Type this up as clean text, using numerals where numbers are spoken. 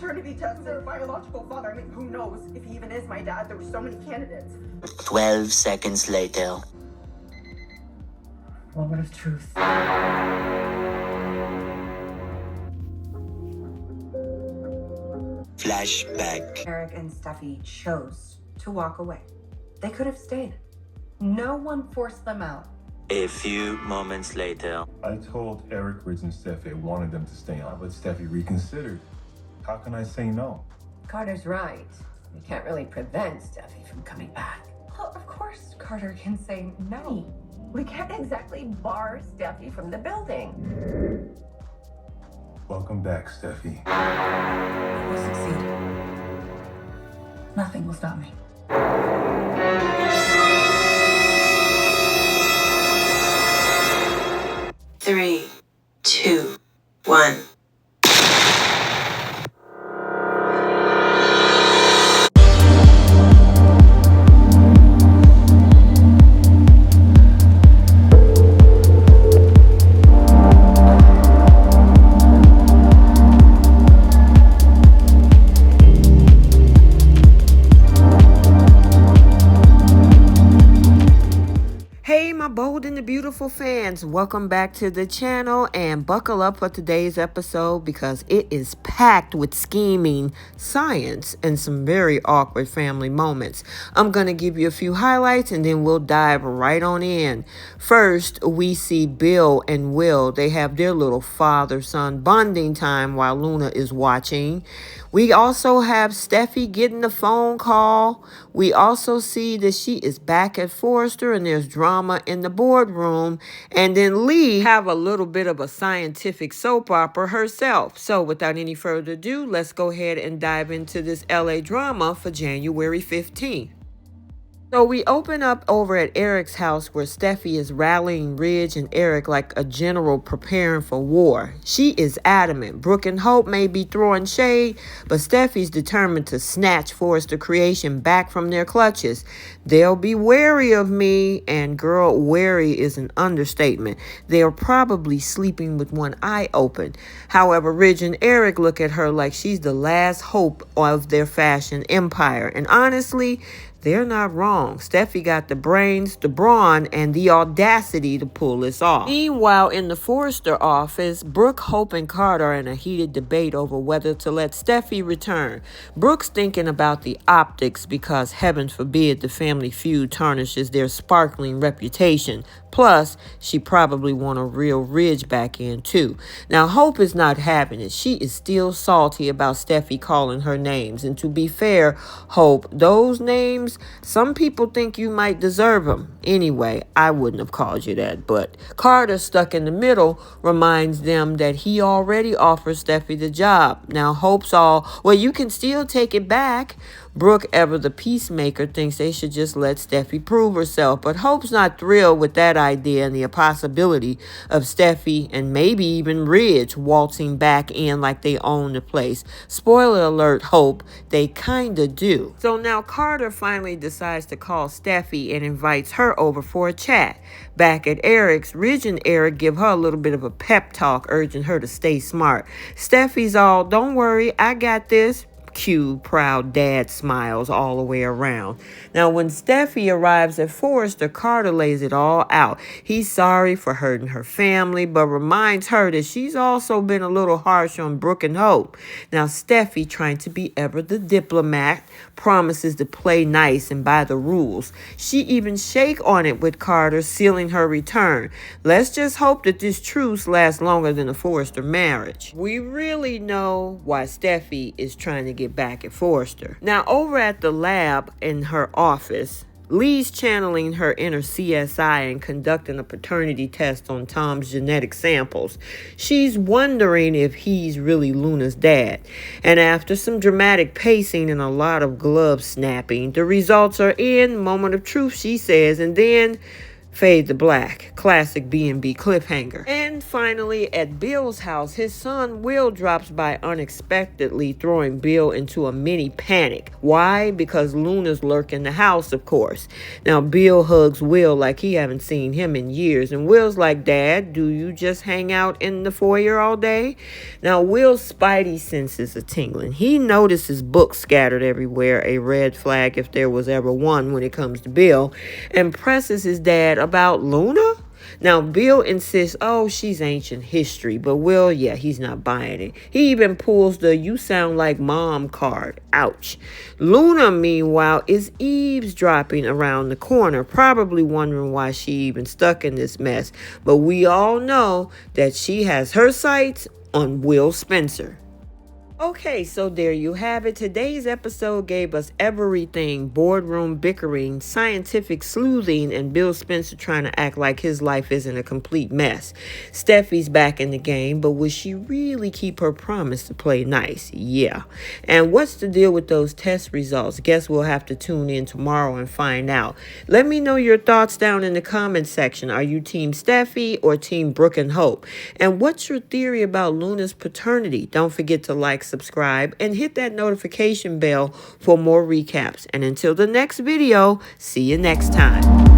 paternity test their biological father. I mean, who knows if he even is my dad? There were so many candidates. 12 seconds later. Moment of truth. Flashback. Eric and Steffy chose to walk away. They could have stayed. No one forced them out. A few moments later. I told Eric, Ridge, and Steffy I wanted them to stay on, but Steffy reconsidered. How can I say no? Carter's right. We can't really prevent Steffy from coming back. Well, of course Carter can say no. We can't exactly bar Steffy from the building. Welcome back, Steffy. We'll succeed. Nothing will stop me. 3, 2, 1. Bold and the beautiful fans, welcome back to the channel and buckle up for today's episode because it is packed with scheming, science, and some very awkward family moments. I'm going to give you a few highlights and then we'll dive right on in. First, we see Bill and Will. They have their little father-son bonding time while Luna is watching. We also have Steffy getting the phone call. We also see that she is back at Forrester and there's drama in the boardroom. And then Lee have a little bit of a scientific soap opera herself. So without any further ado, let's go ahead and dive into this LA drama for January 15th. So we open up over at Eric's house where Steffy is rallying Ridge and Eric like a general preparing for war. She is adamant. Brooke and Hope may be throwing shade, but Steffy's determined to snatch Forrester Creation back from their clutches. They'll be wary of me, and girl, wary is an understatement. They're probably sleeping with one eye open. However, Ridge and Eric look at her like she's the last hope of their fashion empire. And honestly, they're not wrong. Steffy got the brains, the brawn, and the audacity to pull this off. Meanwhile, in the Forrester office, Brooke, Hope, and Carter are in a heated debate over whether to let Steffy return. Brooke's thinking about the optics because, heaven forbid, the family feud tarnishes their sparkling reputation. Plus, she probably want a real Ridge back in, too. Now, Hope is not having it. She is still salty about Steffy calling her names. And to be fair, Hope, those names, some people think you might deserve them. Anyway, I wouldn't have called you that. But Carter, stuck in the middle, reminds them that he already offered Steffy the job. Now, Hope's all, well, you can still take it back. Brooke, ever the peacemaker, thinks they should just let Steffy prove herself. But Hope's not thrilled with that idea and the possibility of Steffy and maybe even Ridge waltzing back in like they own the place. Spoiler alert, Hope, they kinda do. So now Carter finally decides to call Steffy and invites her over for a chat. Back at Eric's, Ridge and Eric give her a little bit of a pep talk, urging her to stay smart. Steffy's all, don't worry, I got this. Cue proud dad smiles all the way around. Now, when Steffy arrives at Forrester, Carter lays it all out. He's sorry for hurting her family, but reminds her that she's also been a little harsh on Brooke and Hope. Now, Steffy, trying to be ever the diplomat, promises to play nice and by the rules. She even shake on it with Carter, sealing her return. Let's just hope that this truce lasts longer than the Forrester marriage. We really know why Steffy is trying to get back at Forrester. Now, over at the lab in her office, Lee's channeling her inner CSI and conducting a paternity test on Tom's genetic samples. She's wondering if he's really Luna's dad. And after some dramatic pacing and a lot of glove snapping, the results are in. Moment of truth, she says, and then Fade to black. Classic B&B cliffhanger. And finally, at Bill's house, his son Will drops by unexpectedly, throwing Bill into a mini panic. Why? Because Luna's lurking in the house, of course. Now, Bill hugs Will like he haven't seen him in years. And Will's like, Dad, do you just hang out in the foyer all day? Now, Will's spidey senses are tingling. He notices books scattered everywhere, a red flag if there was ever one when it comes to Bill, and presses his dad about Luna? Now, Bill insists, oh, she's ancient history, but Will, yeah, he's not buying it. He even pulls the "you sound like mom" card. Ouch. Luna, meanwhile, is eavesdropping around the corner, probably wondering why she even stuck in this mess. But we all know that she has her sights on Will Spencer. Okay, so there you have it. Today's episode gave us everything: boardroom bickering, scientific sleuthing, and Bill Spencer trying to act like his life isn't a complete mess. Steffi's back in the game, but will she really keep her promise to play nice? Yeah. And what's the deal with those test results? Guess we'll have to tune in tomorrow and find out. Let me know your thoughts down in the comment section. Are you Team Steffi or Team Brooke and Hope? And what's your theory about Luna's paternity? Don't forget to like, subscribe, and hit that notification bell for more recaps. And until the next video, see you next time.